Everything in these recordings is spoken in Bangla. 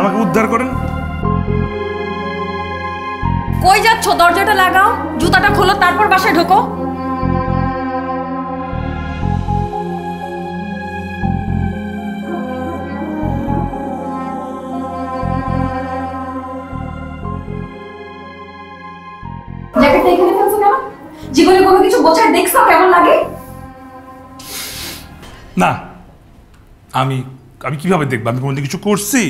আমাকে উদ্ধার করেন। কই যাচ্ছ? দরজাটা লাগাও, জুতাটা খোলো, তারপর বাসায় ঢোকো। জ্যাকেটটা এখানে ফেলছো কেন? জীবনে কোনো কিছু বোঝার দেখছো কেমন লাগে? না, আমি আমি কিভাবে দেখবো? আমি কোনোদিন কিছু করছি?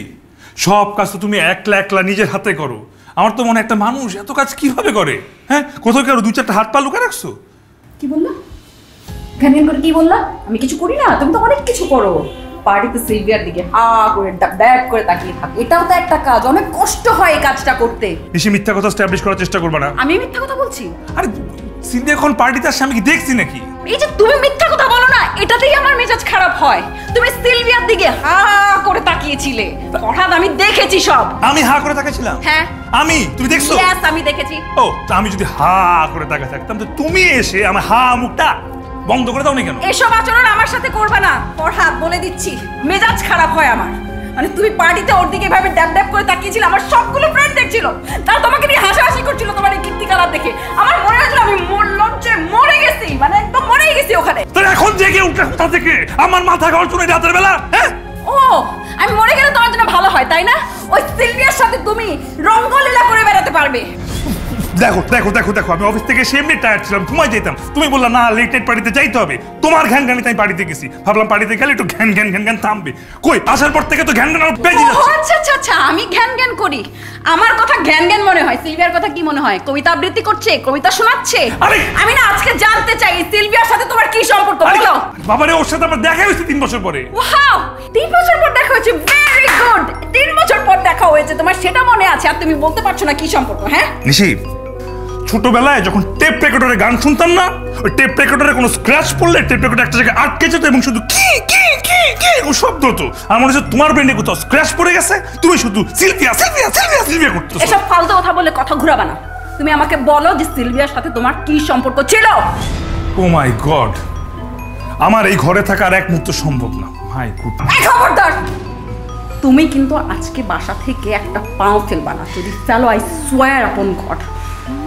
সব কাজ তো তুমি একলা একলা নিজের হাতে করো। আমার তো মনে একটা মানুষ এত কাজ কিভাবে করে? হ্যাঁ, কোথাও কি আরো 2-4টা হাত পা লুকা রাখছো? কি বললা? ঘ্যান করে কি বললা? আমি কিছু করি না? তুমি তো অনেক কিছু করো। পার্টিতে সিলভিয়ার দিকে হা করে ব্যাক করে তাকিয়ে থাকো, এটাও তো একটা কাজ। অনেক কষ্ট হয় এই কাজটা করতে। বেশি মিথ্যা কথা এস্টাবলিশ করার চেষ্টা করবে না। আমি মিথ্যা কথা বলছি? আরে সিলভিয়া এখন পার্টিতে আসছে, আমি কি দেখছি নাকি? এই যে তুমি মিথ্যা কথা বলো না, এটাতেই আমার মেজাজ খারাপ হয়। তুমি সিলভিয়ার দিকে হা করে তাকিয়েছিলে। হঠাৎ আমি দেখেছি সব। আমি হা করে তাকাইছিলাম? হ্যাঁ। আমি? তুমি দেখছো? ইয়েস, আমি দেখেছি। ও, তা আমি যদি হা করে তাকাই থাকতাম তো তুমি এসে আমার হা মুখটা বন্ধ করে দাও নি কেন? এসব আচরণ আমার সাথে করবে না ফরহাদ, বলে দিচ্ছি। মেজাজ খারাপ হয় আমার। মানে তুমি পার্টিতে ওর দিকে ভাবে ড্যাব ড্যাব করে তাকিয়েছিলে, আমার সবগুলো ফ্রেন্ড দেখছিল, তার তোমাকে নিয়ে হাসাহাসি করছিল তোমার এই কীর্তি কালার দেখে। আমার মনে হয়েছিল আমি লজ্জে মরে গেছি, মানে একদম মরেই গেছি ওখানে। তাহলে এখন জেগে উঠে কোথা থেকে আমার মাথা গড় চুনে রাতের বেলা? হ্যাঁ, ও, আমি মরে গেলে তোমার জন্য ভালো হয় তাই না? ওই সিলভিয়ার সাথে তুমি রঙ্গলীলা করে বেড়াতে পারবে। দেখো দেখো দেখো দেখো, আমি অফিস থেকে এমনি টায়ার্ড ছিলাম, ঘুমাই যেতাম। তুমি বললা না লেট নাইট পার্টিতে যাইতে হবে। তোমার ঘ্যান ঘ্যানিতে আমি পার্টিতে গেছি, ভাবলাম পার্টিতে গেলে একটু ঘ্যান ঘ্যান ঘ্যান ঘ্যান থামবে। কই, আসার পর থেকে তো ঘ্যান ঘ্যান আরো বেজে যাচ্ছে। আচ্ছা আচ্ছা আচ্ছা, আমি ঘ্যান ঘ্যান করি? আমার কথা ঘ্যান ঘ্যান মনে হয়, সিলভিয়ার কথা কি মনে হয়? কবিতা আবৃত্তি করছে, কবিতা শোনাচ্ছে? আমি না আজকে জানতে চাই সিলভিয়ার সাথে তোমার কি সম্পর্ক, বলো। বাবারে, ওর সাথে আমার দেখা হয়েছে 3 বছর পরে। ওয়াও, 3 বছর পর দেখা হয়েছে, ভেরি গুড। 3 বছর পর দেখা হয়েছে, তোমার সেটা মনে আছে, আর তুমি বলতে পারছো না কি সম্পর্ক? হ্যাঁ নিশি, ছোটবেলায় যখন টেপ রেকর্ডারে গান শুনতাম না, ওই টেপ রেকর্ডারে কোনো স্ক্র্যাচ পড়লে টেপ রেকর্ডার একটা জায়গায় আটকে যেত এবং শুধু কি কি কি কি ও শব্দ হতো। আমার মনে হচ্ছে তোমার ব্রেনে কোথাও স্ক্র্যাচ পড়ে গেছে, তুমি শুধু সিলভিয়া সিলভিয়া সিলভিয়া সিলভিয়া করতেছো। এসব ফালতু কথা বলে কথা ঘুরাবা না। তুমি আমাকে বলো যে সিলভিয়ার সাথে তোমার কি সম্পর্ক ছিল? ও মাই গড, আমার এই ঘরে থাকা আর এক মুহূর্ত সম্ভব না। মাই গুড। খবরদার, তুমি কিন্তু আজকে বাসা থেকে একটা পাও ফেলবা না। যদি ফেলো, আই সোয়ার আপন গড,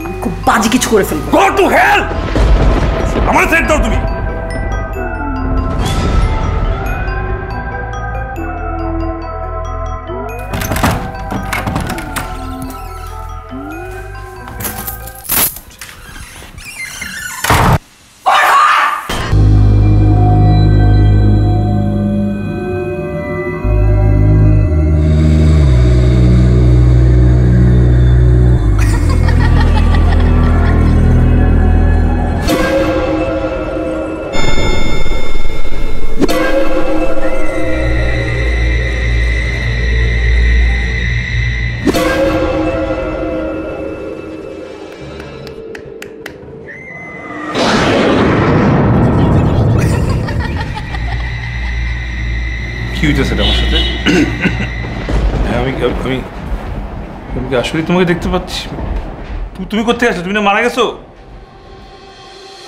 আমি খুব বাজে কিছু করে ফেলবো। Go to hell! আমার সাইড দাও তুমি। কি হইতেছে আমার সাথে? আমি আসলে তোমাকে দেখতে পাচ্ছি। তুমি কোথায় আছো? তুমি না মারা গেছো?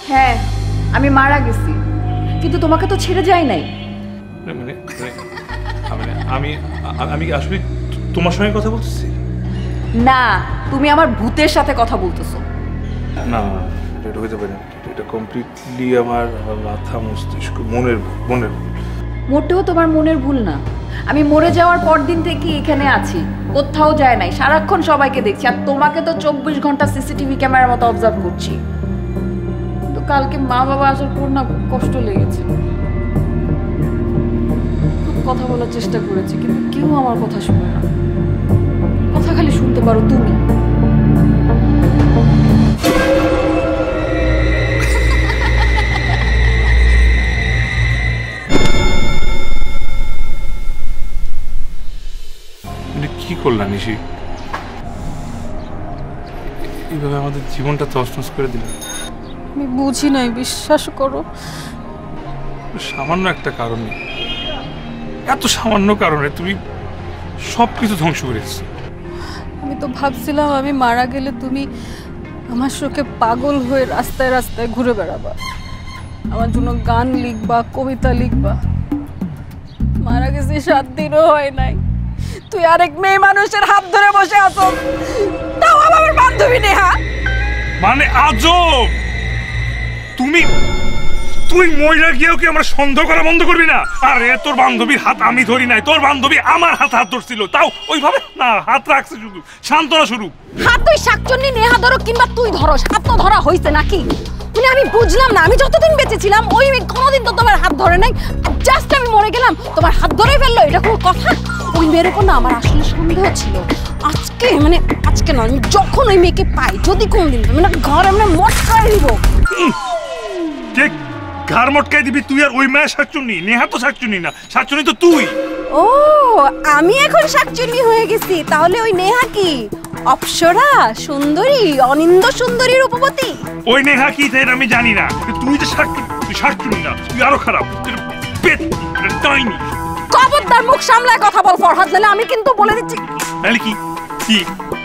হ্যাঁ, আমি মারা গেছি, কিন্তু তোমাকে তো ছেড়ে যাই নাই। আমি আসলে তোমার সঙ্গে কথা বলতেছি না, তুমি আমার ভূতের সাথে কথা বলতেছো। না, এটা হইতে পারে না। এটা কমপ্লিটলি আমার মাথা মস্তিষ্ক মনের মোটেও তোমার মনের ভুল না। আমি মরে যাওয়ার পর দিন থেকে এখানে আছি, কোথাও যায় নাই, সারাক্ষণ সবাইকে দেখছি, আর তোমাকে তো 24 ঘন্টা সিসিটিভি ক্যামেরার মতো অবজার্ভ করছি। তো কালকে মা বাবা আসার পর না খুব কষ্ট লেগেছে। খুব কথা বলার চেষ্টা করেছি, কিন্তু কেউ আমার কথা শুনে না। কথা খালি শুনতে পারো তুমি। কি করলাম নিশি? এইভাবে আমাদের জীবনটা তছনছ করে দিল। আমি বুঝি নাই, বিশ্বাস করো। সামান্য একটা কারণে, এত সামান্য কারণে তুমি সবকিছু ধ্বংস করেছো। আমি তো ভাবছিলাম আমি মারা গেলে তুমি আমার শোকে পাগল হয়ে রাস্তায় রাস্তায় ঘুরে বেড়াবা, আমার জন্য গান লিখবা, কবিতা লিখবা। মারা গেছে 7 দিনও হয় নাই, তুই আরেক মেয়ে মানুষের হাত ধরে বসে আছো, তাও আমার বান্ধবী নেহা। মানে আজব, তুমি তুই মহিলা গিয়েও কি আমরা সন্দেহ করা বন্ধ করবি না? আরে তোর বান্ধবীর হাত আমি ধরি নাই, তোর বান্ধবী আমার হাত ধরছিল, তাও ওইভাবে না হাত রাখছে, শুধু সান্ত্বনা শুরু। হাত তুই শাকচুন্নি নেহা ধরো কিংবা তুই ধরো, হাত তো ধরা হয়েছে নাকি? মানে আমি বুঝলাম না, আমি যতদিন বেঁচে ছিলাম ওই কোনোদিন তো তোমার হাত ধরে নাই, জাস্ট আমি মরে গেলাম তোমার হাত ধরে ফেললো, এটা কোনো কথা? ওই মেয়ের উপর না আমার আসলে সন্দেহ ছিল। আজকে মানে আজকে না, আমি যখন ওই মেয়েকে পাই, যদি কোনদিন মানে ঘর এমনি মটকায় দিব। কে ঘর মটকাই দিবি তুই? আর ওই মেয়ে শাকচুন্নি, নেহা তো শাকচুন্নি না, শাকচুন্নি তো তুই। ও আমি এখন শাকচুন্নি হয়ে গেছি, তাহলে ওই নেহা কি অপ্সরা সুন্দরী, অনিন্দ সুন্দরী রূপবতী? ওই নেহা কি তাই আমি জানি না, তুই যে শাকচুন্নি না, তুই আরো খারাপ, পেট টাইনি। খবরদার মুখ সামলায় কথা বল ফরহাদ, নাহলে আমি কিন্তু বলে দিচ্ছি। তাহলে কি কি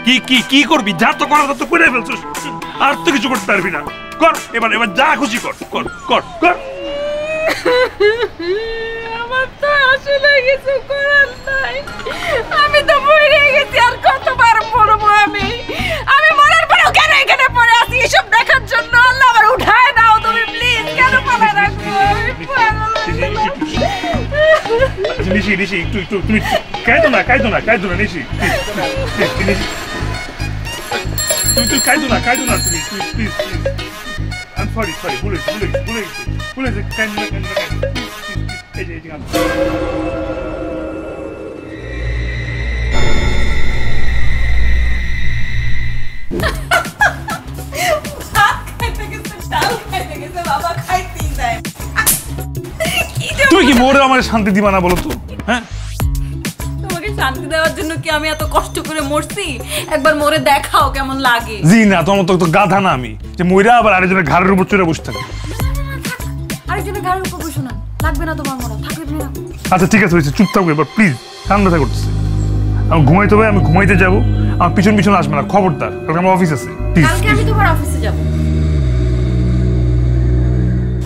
কি কি কি করবি? যা তো করার তো করে ফেলছিস, আর তো কিছু করতে পারবি না। কর এবার, এবার যা খুশি কর, কর কর কর। আমার তো আসলে কিছু করার নাই, আমি তো মরে গেছি, আর কতবার মরবো আমি? আমি মরার পরেও কেন এখানে পড়ে আছি এসব দেখার জন্য? আল্লাহ আমার উঠায় দাও তুমি প্লিজ, কেন পালা রাখবো? নিশি নিশি একটু একটু তুমি কাঁদো না, কাঁদো না, কাঁদো না নিশি, তুমি তুই কাঁদো না, কাঁদো না তুমি, please please. I sorry sorry, ভুলেছি ভুলেছি ভুলেছি ভুলেছি, কাঁদো না কাঁদো না কাঁদো না, এই যে এই যে তুই কি মোরে আমার শান্তি দিবা না বলো তো? হ্যাঁ, তোমাকে শান্তি দেওয়ার জন্য কি আমি এত কষ্ট করে মরছি? একবার মরে দেখাও কেমন লাগে। জি না, তোমার তো গাধা না আমি যে মইরা আবার আরেকজনের ঘাড়ের উপর চড়ে বসে থাকে। আরেকজনের ঘাড়ের উপর বসো না, লাগবে না তোমার মরা, থাকবে না। আচ্ছা ঠিক আছে, হয়েছে, চুপ থাকবে এবার প্লিজ, কান ব্যথা করতেছে। আমি ঘুমাইতে হবে, আমি ঘুমাইতে যাবো, আমার পিছন পিছন আসবে না, খবরদার, কালকে আমার অফিস আছে। কালকে আমি তোমার অফিসে যাব।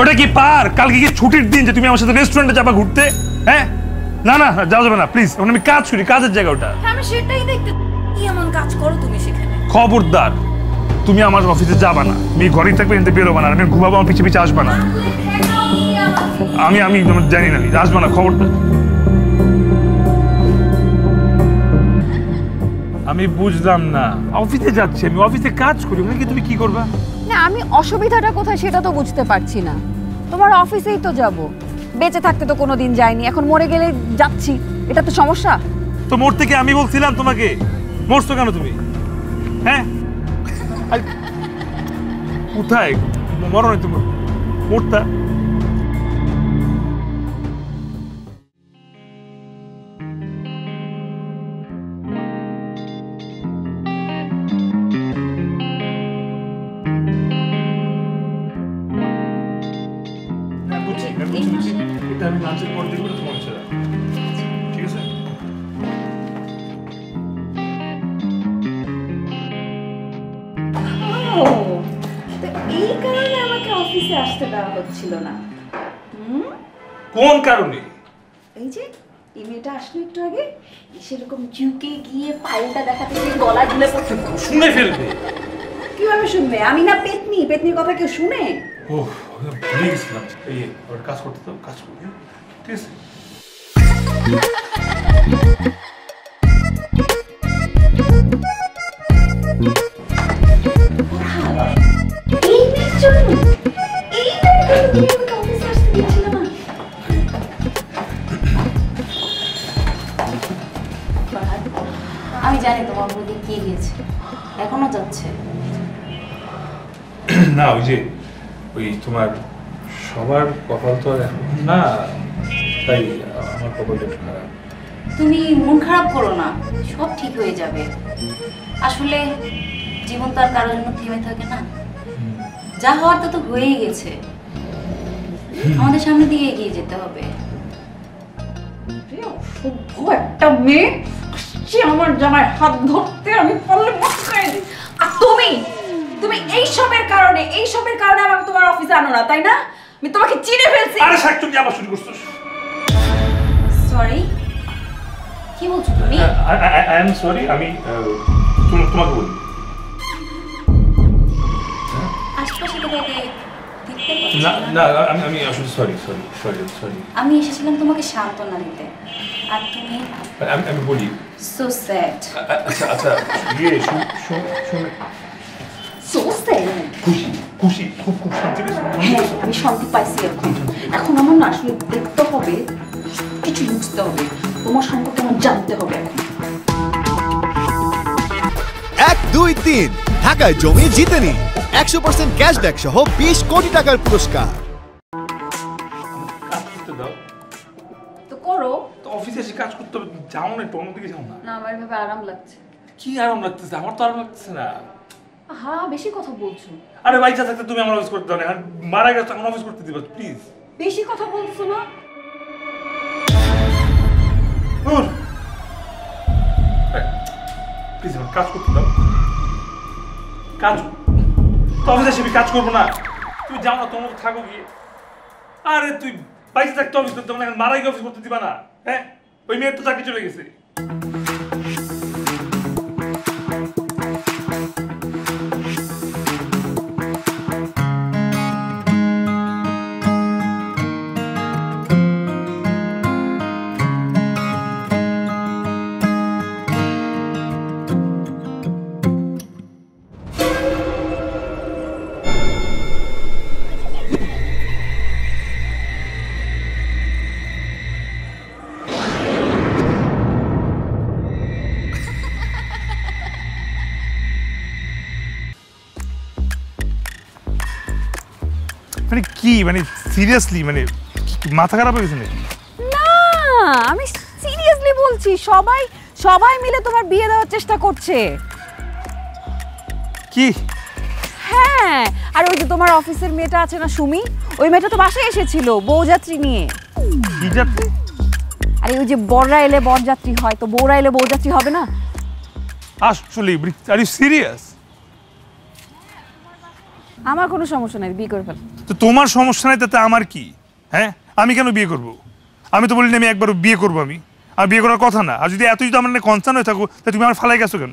ওটা কি পার? কালকে কি ছুটির দিন যে তুমি আমার সাথে রেস্টুরেন্টে যাবা ঘুরতে? হ্যাঁ না না, যাওয়া যাবে না প্লিজ, এখন আমি কাজ করি, কাজের জায়গা ওটা। আমি সেটাই দেখতে, কি এমন কাজ করো তুমি সেখানে? খবরদার, তুমি আমার অফিসে যাবা না, তুমি ঘরেই থাকবে, এতে বেরোবা না, আমি ঘুমাবো, আমার পিছিয়ে পিছিয়ে আসবা না। আমি আমি জানি না, আসবা না, খবরদার। আমি বুঝলাম না, অফিসে যাচ্ছি আমি, অফিসে কাজ করি, ওখানে কি তুমি কি করবা? না আমি অসুবিধাটা কোথায় সেটা তো বুঝতে পারছি না। তোমার অফিসেই তো যাব, বেঁচে থাকতে তো কোনোদিন যাইনি, এখন মরে গেলে যাচ্ছি, এটা তো সমস্যা। তো মরতে কি আমি বলছিলাম তোমাকে? মরছো কেন তুমি? হ্যাঁ কোথায় মরো নাই তুমি, মরতা। এটা আমি লাঞ্চের পর দেখবো তোমার ছাড়া, ঠিক আছে? এই কারণে আমাকে অফিসে আসতে দেওয়া হচ্ছিল না। কোন কারণে? এই যে এই মেয়েটা আসলো একটু আগে, সেরকম ঝুঁকে গিয়ে ফাইলটা দেখাতে গিয়ে গলা ঝুলে পড়ছে। শুনে ফেলবে। কিভাবে শুনবে? আমি না পেতনি, পেতনির কথা কেউ শুনে? ওহ ভুলে গেছিলাম, এই ওর কাজ করতে তো, কাজ করবে, ঠিক আছে? এই মেয়ের জন্য, এই মেয়ের জন্য তুমি আমাকে অফিসে আসতে দিচ্ছিল না? আমি জানি তোমার বৌদি কে গিয়েছে, এখনো যাচ্ছে। না ওই যে ওই তোমার সবার কপাল তো আর এখন না, তাই আমার কপালটা একটু খারাপ। তুমি মন খারাপ করো না, সব ঠিক হয়ে যাবে। আসলে জীবন তো আর কারোর জন্য থেমে থাকে না, যা হওয়ার তা তো হয়েই গেছে, আমাদের সামনে দিয়ে এগিয়ে যেতে হবে। অসভ্য একটা মেয়ে সে আমার জামায় হাত ধরতে, আমি পারলে মটকাই দিই। আর তুমি তুমি এইসবের কারণে আমাকে তোমার অফিসে আনো না, তাই না? আমি তোমাকে চিনে ফেলছি। আরে শাকচুন্নি আবার শুরু করছিস। সরি কি বলছো তুমি? আই এম সরি, আমি তোমাকে বলি। আশপাশে তো কাউকে দেখতে না পাচ্ছি না, না। আমি আসলে সরি। আমি এসেছিলাম তোমাকে সান্ত্বনা দিতে, আর তুমি আমি বলি। So sad. আচ্ছা ইয়ে শুনে সো স্যাড। খুশি খুব শান্তি পেয়েছি। হ্যাঁ, আমি শান্তি পাইছি এখন আমার না আসলে দেখতে হবে, কিছু বুঝতে হবে, তোমার সম্পর্কে আমার জানতে হবে এখন। 1, 2, 3 ঢাকায় জমি জিতে নিন 100% ক্যাশব্যাক সহ 20 কোটি টাকার পুরস্কার। কাজ করতে দাও তো করো তো, অফিসে এসে কাজ করতে হবে। যাও না, একটু অন্যদিকে যাও না। না, আমার এভাবে আরাম লাগছে। কি আরাম লাগতেছে? আমার তো আরাম লাগতেছে না। হ্যাঁ, বেশি কথা বলছো। আরে বাইচা থাকতে তুমি আমার অফিস করতে দাও না, আর মারা গেছে এখন অফিস করতে দিবা প্লিজ। বেশি কথা বলছো না। প্লিজ আমার কাজ করতে দাও। কাজ তো অফিসে এসে কাজ করবো না। তুমি যাও না, তোমার থাকো গিয়ে। আরে তুই বাইচা থাকতে অফিস করতে হবে না, মারা গিয়ে অফিস করতে দিবা না? হ্যাঁ, ওই মেয়ের তো চাকরি চলে গেছে। মানে কি, মানে সিরিয়াসলি, মানে মাথা খারাপ হয়ে গেছে নাকি? না, আমি সিরিয়াসলি বলছি, সবাই মিলে তোমার বিয়ে দেওয়ার চেষ্টা করছে। কি? হ্যাঁ, আর ওই যে তোমার অফিসের মেয়েটা আছে না, সুমি, ওই মেয়েটা তো বাসায় এসেছিল বউযাত্রী নিয়ে। কি যাত্রী? আরে ওই যে বররা এলে বরযাত্রী হয়, তো বউরা এলে বউযাত্রী হবে না? আসলে আর ইউ সিরিয়াস? আমার কোনো সমস্যা নাই, বিয়ে করে ফেল। তো তোমার সমস্যা নাই তাতে আমার কি? হ্যাঁ, আমি কেন বিয়ে করব? আমি তো বলিনি আমি একবার বিয়ে করবো। আমি বিয়ে করার কথা না। আর যদি এতই যদি আমার কনসার্ন হয়ে থাকো, তাহলে তুমি আমার ফালাই গেছো কেন?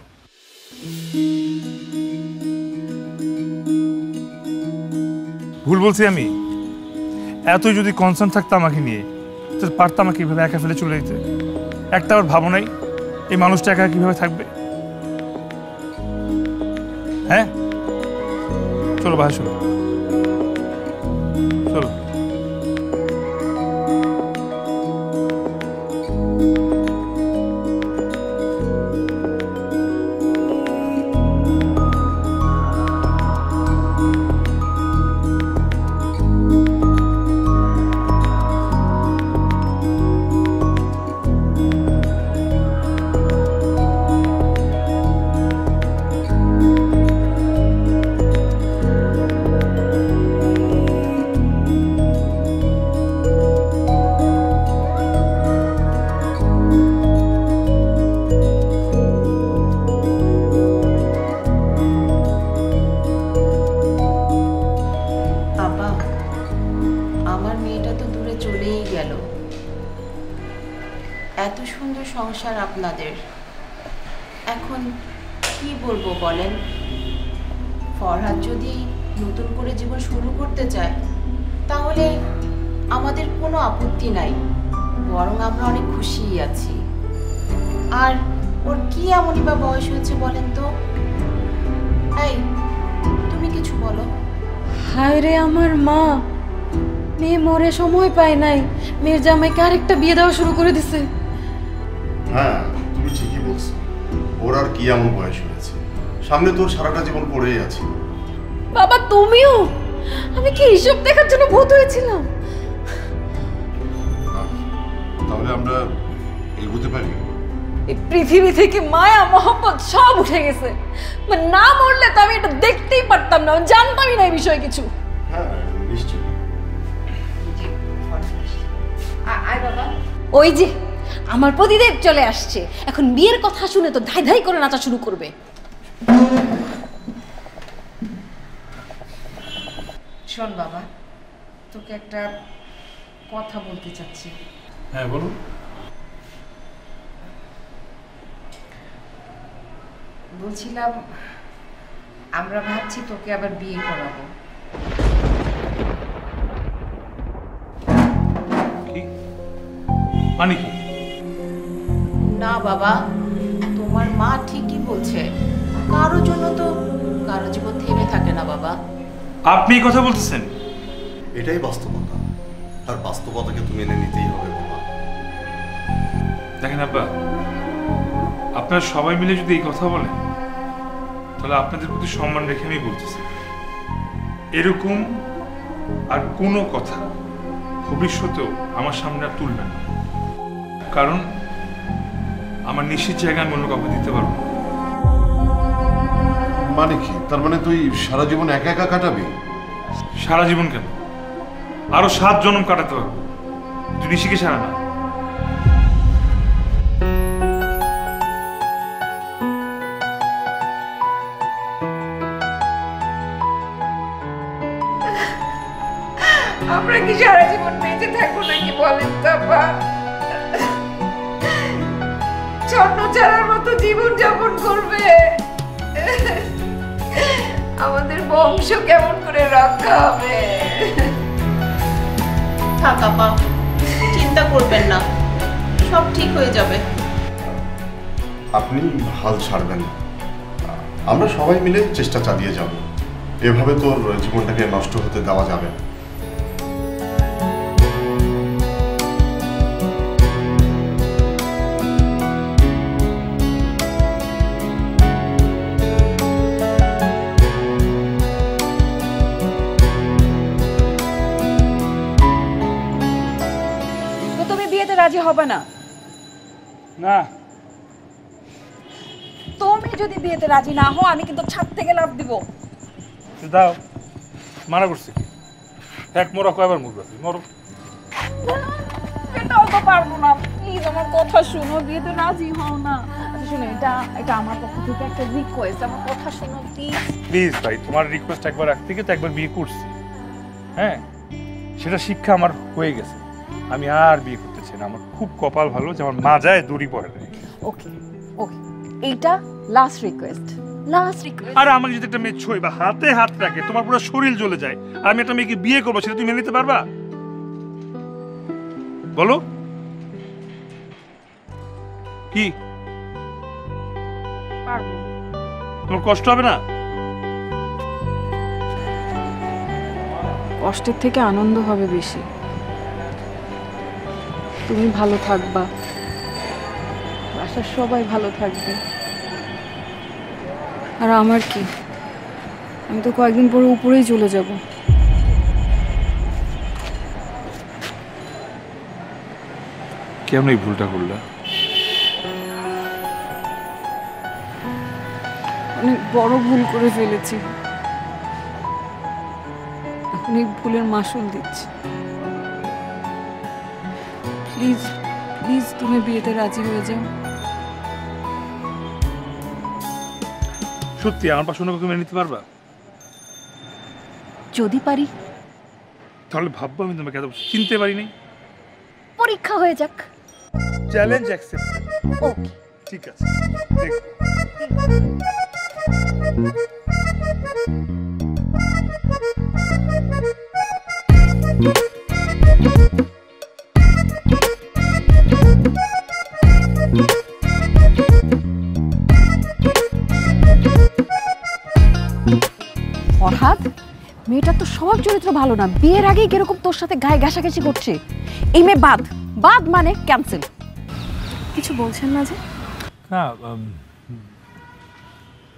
ভুল বলছি আমি? এতই যদি কনসার্ন থাকতো আমাকে নিয়ে, তাহলে পারতাম আমাকে এইভাবে একা ফেলে চলে যেতে? একটা আবার ভাবো নাই এই মানুষটা একা কিভাবে থাকবে? হ্যাঁ, চলো ভাই, চলো চলো। এত সুন্দর সংসার আপনাদের, এখন কি বলবো বলেন? ফরহাদ যদি নতুন করে জীবন শুরু করতে চায় তাহলে আমাদের কোনো আপত্তি নাই, বরং আমরা অনেক খুশিই আছি। আর ওর কি এমনই বা বয়স হয়েছে বলেন তো? এই তুমি কিছু বলো। হায় রে আমার মা, মেয়ে মরে সময় পায় নাই, মেয়ের জামাইকে আরেকটা বিয়ে দেওয়া শুরু করে দিছে। হ্যাঁ, তুমি ঠিকই বলছো। ওর আর কি এমন বয়স হয়েছে? সামনে তোর সারাটা জীবন পড়েই আছে। বাবা তুমিও? আমি কি হিসাব দেখার জন্য ভূত হয়েছিলাম? তাহলে আমরা এগোতে পারি? এই পৃথিবী থেকে মায়া মহব্বত সব উঠে গেছে। মানে না মরলে তো আমি এটা দেখতেই পারতাম না, জানতামই না এই বিষয়ে কিছু। হ্যাঁ নিশ্চয়ই। আয় বাবা। ওই যে আমার পতিদেব চলে আসছে, এখন বিয়ের কথা শুনে তো ধাই ধাই করে নাচা শুরু করবে। শোন বাবা, তোকে একটা কথা বলতে চাচ্ছি। হ্যাঁ বলুন। বলছিলাম আমরা ভাবছি তোকে আবার বিয়ে করাবো। কি মানে কি? না বাবা, তোমার মা ঠিকই বলছে, কারোর জন্য তো কারো জীবন থেমে থাকে না বাবা। আপনি এই কথা বলতেছেন? এটাই বাস্তবতা, আর বাস্তবতাকে তুমি মেনে নিতেই হবে বাবা। দেখেন আব্বা, আপনারা সবাই মিলে যদি এই কথা বলেন তাহলে আপনাদের প্রতি সম্মান রেখে আমি বলতেছি, এরকম আর কোনো কথা ভবিষ্যতেও আমার সামনে আর তুলবেন না, কারণ আমার নিশ্চিত জায়গা আমি অন্য কাউকে দিতে পারবো না। মানে কি? তার মানে তুই সারা জীবন একা একা কাটাবি? সারা জীবন কেন, আরো 7 জন্ম কাটাতে পারবো, তুই নিশিকে সারা না। আমরা কি সারা জীবন বেঁচে থাকবো নাকি বলেন তো আপা? ছন্ন ছাড়ার মতো জীবন যাপন করবে, আমাদের বংশ কেমন করে রক্ষা হবে? থাক আপা, চিন্তা করবেন না, সব ঠিক হয়ে যাবে। আপনি হাল ছাড়বেন না, আমরা সবাই মিলে চেষ্টা চালিয়ে যাব। এভাবে তোর জীবনটাকে নষ্ট হতে দেওয়া যাবে না। রাজি হবে না? না, তুমি যদি বিয়েতে রাজি না হও আমি কিন্তু ছাদ থেকে লাফ দিব। দাও, মানা করছি কি? এক মরা কয়বার মুখ রাখি, মরো। এটাও তো পারবো না, প্লিজ আমার কথা শোনো, বিয়েতে রাজি হও না। আচ্ছা শোনো, এটা আমার পক্ষ থেকে একটা রিকোয়েস্ট, আমার কথা শোনো প্লিজ। প্লিজ ভাই, তোমার রিকোয়েস্ট একবার রাখতে গিয়ে তো একবার বিয়ে করছি, হ্যাঁ, সেটা শিক্ষা আমার হয়ে গেছে, আমি আর বিয়ে করতে চাই না। আমার খুব কপাল ভালো যে আমার মা যায় দড়ি পড়ে না। ওকে ওকে, এইটা লাস্ট রিকোয়েস্ট, লাস্ট রিকোয়েস্ট। আর আমাকে যদি একটা মেয়ে ছুঁয়ে বা হাতে হাত রাখে, তোমার পুরো শরীর জ্বলে যায়, আর আমি একটা মেয়েকে বিয়ে করবো, সেটা তুমি মেনে নিতে পারবা? বলো কি? পারবো। তোমার কষ্ট হবে না? কষ্টের থেকে আনন্দ হবে বেশি। তুমি ভালো থাকবা, বাসার সবাই ভালো থাকবে, আর আমার কি, আমি তো কয়েকদিন পরে উপরেই চলে যাব। কেন এই ভুলটা করলা? অনেক বড় ভুল করে ফেলেছি, এখন এই ভুলের মাসুল দিচ্ছি। প্লিজ প্লিজ তুমি বিয়েতে রাজি হয়ে যাও। সত্যি আমার পাশে অন্য কাউকে মেনে নিতে পারবা? যদি পারি। তাহলে ভাববো আমি তোমাকে এত চিনতে পারি নাই। পরীক্ষা হয়ে যাক। Challenge accepted. ওকে, ঠিক আছে, দেখো। ফরহাদ, মেয়েটার তো স্বভাব চরিত্র ভালো না, বিয়ের আগেই কিরকম তোর সাথে গায়ে ঘাসাঘাসি করছে। এই মেয়ে বাদ, বাদ মানে ক্যান্সেল। কিছু বলছেন না যে? না,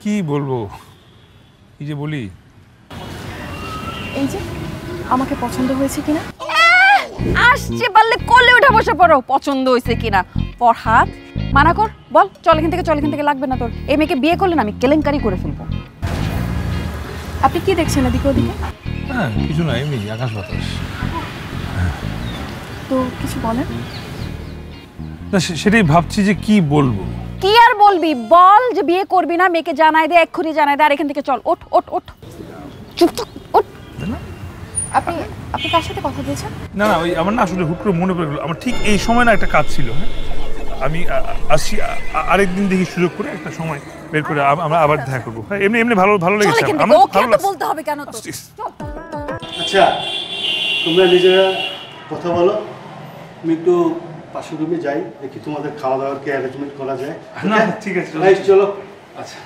কি বলবো, কি যে বলি। এই যে আমাকে পছন্দ হয়েছে কিনা? আসছে পারলে কোলে উঠে বসে পড়ো, পছন্দ হয়েছে কিনা। ফরহাদ মানা কর, বল চল এখান থেকে, চল এখান থেকে, লাগবে না তোর। এই মেয়েকে বিয়ে করলে না আমি কেলেঙ্কারি করে ফেলবো। আপনি কি দেখছেন এদিকে ওদিকে? হ্যাঁ, কিছু না, এমনি আকাশ বাতাস। তো কিছু বলেন না, সেটাই ভাবছি যে কি বলবো। কি আর বলবি, বল যে বিয়ে করবি না, মেয়েকে জানাই দে, এক্ষুনি জানাই দে, আর এখান থেকে চল, ওঠ ওঠ ওঠ, চুপ চুপ ওঠ। আপনি আপনি কার সাথে কথা বলছেন? না না, ওই আমার না আসলে হুট করে মনে পড়ে গেল, আমার ঠিক এই সময় না একটা কাজ ছিল। হ্যাঁ, আমি আসি আরেকদিন দেখি সুযোগ করে একটা সময় বের করে আমরা আবার দেখা করবো। এমনি এমনি ভালো ভালো লেগেছে আমার, ওকে এত বলতে হবে কেন তো? আচ্ছা তোমরা নিজেরা কথা বলো, আমি একটু পাশের রুমে যাই, দেখি তোমাদের খাওয়া দাওয়ার কি অ্যারেঞ্জমেন্ট করা যায়। না ঠিক আছে চলো। আচ্ছা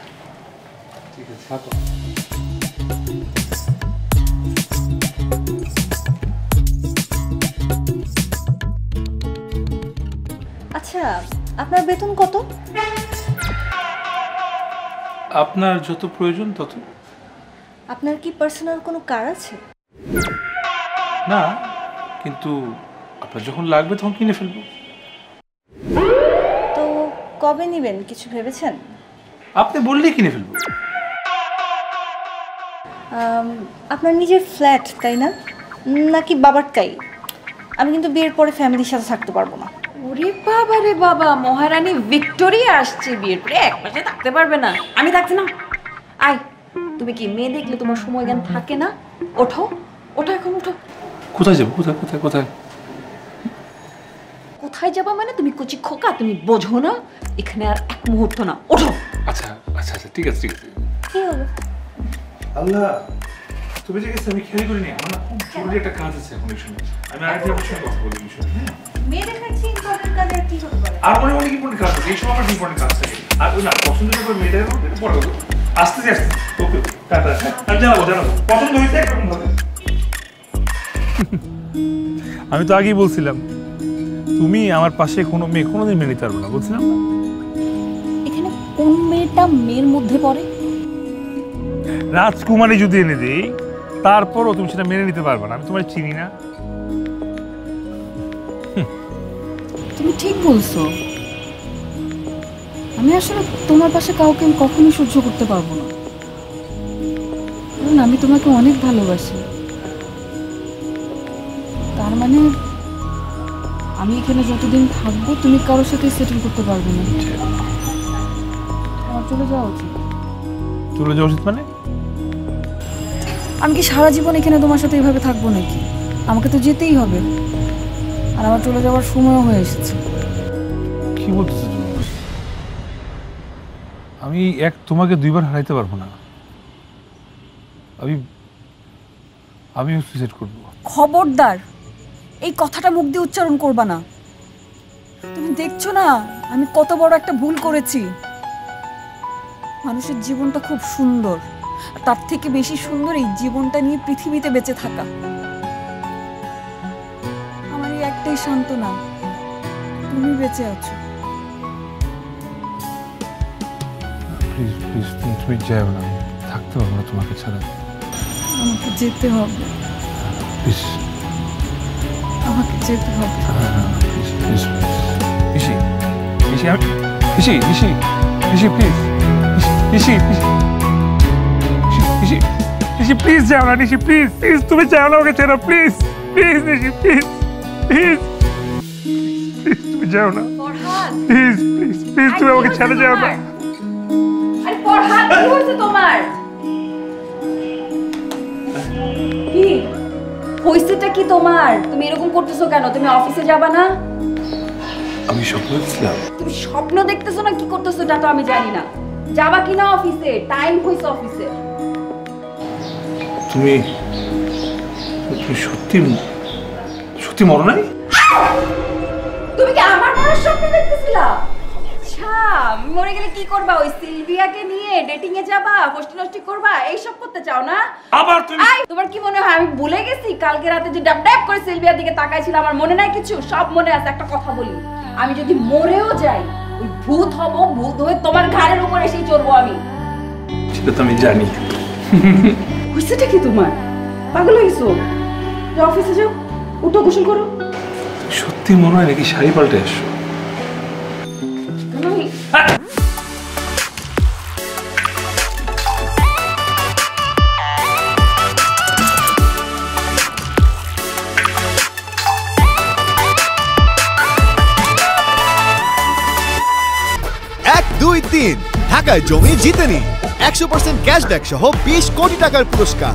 ঠিক আছে। আচ্ছা আপনার বেতন কত? আপনার যত প্রয়োজন তত। আপনার কি পার্সোনাল কোনো কার আছে? না, কিন্তু আপনার যখন লাগবে তখন কিনে ফেলবো। তো কবে নেবেন কিছু ভেবেছেন? আপনি বললেই কিনে ফেলবো। আপনার নিজের ফ্ল্যাট তাই না, নাকি বাবারটাই? আমি কিন্তু বিয়ের পরে ফ্যামিলির সাথে থাকতে পারবো না। ওরে বাবা রে বাবা, মহারানী ভিক্টোরিয়া আসছে, বিয়ের পরে এক মাসে থাকতে পারবে না। আমি থাকছি না। আয়, তুমি কি মেয়ে দেখলে তোমার সময় জ্ঞান থাকে না? ওঠো ওঠো, এখন ওঠো। কোথায় যাবো? কোথায় কোথায় কোথায় কোথায় যাবা মানে? তুমি কুচি খোকা, তুমি বোঝো না? এখানে আর এক মুহূর্ত না, ওঠো। আচ্ছা আচ্ছা আচ্ছা ঠিক আছে ঠিক আছে। কি হলো? আল্লাহ, তুমি যে গেছে আমি খেয়াল করিনি। আমার না খুব জরুরি একটা কাজ আছে এখন এই সময়। আমি আরেকদিন আপনার সঙ্গে কথা বলি বিষয়। মেয়ে দেখাচ্ছি ইম্পর্টেন্ট কাজে কি হতে পারে? আর অনেক ইম্পর্টেন্ট কাজ আছে এই সময়, আমার ইম্পর্টেন্ট কাজ থাকে। আর ওই না পছন্দ করে মেয়েটার পরে হতো আসতে আসতে। ওকে টাটা। আমি জানাবো পছন্দ হয়েছে একরকম ভাবে। আমি তো আগেই বলছিলাম তুমি আমার পাশে কোনো মেয়ে কোনোদিন মেনে নিতে পারবে না, বলছিলাম না? এখানে কোন মেয়েটা মেয়ের মধ্যে পড়ে? রাজকুমারী যদি এনে দিই তারপরও তুমি সেটা মেনে নিতে পারবে না। আমি তোমার চিনি না। তুমি ঠিক বলছো, আমি আসলে তোমার পাশে কাউকে আমি কখনোই সহ্য করতে পারবো না, কারণ আমি তোমাকে অনেক ভালোবাসি। তার মানে আমি এখানে যতদিন থাকবো তুমি কারোর সাথে সেটেল করতে পারবে না। আমার চলে যাওয়া উচিত। চলে যাওয়া উচিত মানে? আমি কি সারা জীবন এখানে তোমার সাথে এইভাবে থাকবো নাকি? আমাকে তো যেতেই হবে, আর আমার চলে যাওয়ার সময়ও হয়ে এসেছে। কি বলতেছো তুমি? আমি তোমাকে দুইবার হারাইতে পারবো না। আমি সুইসাইড করবো। খবরদার এই কথাটা মুখ দিয়ে উচ্চারণ করবা না। তুমি দেখছো না আমি কত বড় একটা ভুল করেছি। মানুষের জীবনটা খুব সুন্দর, আর তার থেকে বেশি সুন্দর এই জীবনটা নিয়ে পৃথিবীতে বেঁচে থাকা। আমার এই একটাই সান্ত্বনা, তুমি বেঁচে আছো। প্লিজ প্লিজ তুমি যাও না, থাকতে পারবো না তোমাকে ছাড়া। আমাকে যেতে হবে, প্লিজ আমাকে যেতে হবে। প্লিজ প্লিজ নিশি নিশি আমি নিশি নিশি নিশি please Nishi Nishi Nishi please যাও না। নিশি প্লিজ প্লিজ তুমি যাও না ওকে ছেড়ে। Please please Nishi please please please তুমি যাও না। প্লিজ প্লিজ প্লিজ তুমি আমাকে ছেড়ে যাও না। আরে ফরহাদ, কি হয়েছে তোমার? কি হয়েছেটা কি তোমার? তুমি এরকম করতেছো কেন? তুমি অফিসে যাবা না? আমি স্বপ্ন দেখছিলাম। তুমি স্বপ্ন দেখতেছো না কি করতেছো এটা তো আমি জানি না। যাবা কি না অফিসে? টাইম হইছে অফিসে। তুমি সত্যি সত্যি মরো নাই? তুমি কি আমার মরার স্বপ্ন দেখতেছিলা? আচ্ছা, মরে গেলে কি করবা? ওই সিলভিয়াকে নিয়ে ডেটিং এ যাবা, হোস্টেল হোস্টেল করবা, এইসব করতে চাও না? আবার তুমি তোমার কি মনে হয় আমি ভুলে গেছি? কালকে রাতে যে ডাব ডাব করে সিলভিয়ার দিকে তাকাইছিলাম, আমার মনে নাই কিছু? সব মনে আছে। একটা কথা বলি, আমি যদি মরেও যাই ওই ভূত হব, ভূত হয়ে তোমার ঘাড়ের উপর এসেই চড়বো আমি। সেটা তো আমি জানি। হইছেটা কি তোমার? পাগল হয়েছো? অফিসে যাও, উঠো, গোসল করো। সত্যি মনে হয় নাকি শাড়ি পাল্টে আসছো? ঢাকায় জমি জিতে নিন 100% ক্যাশব্যাক সহ 20 কোটি টাকার পুরস্কার।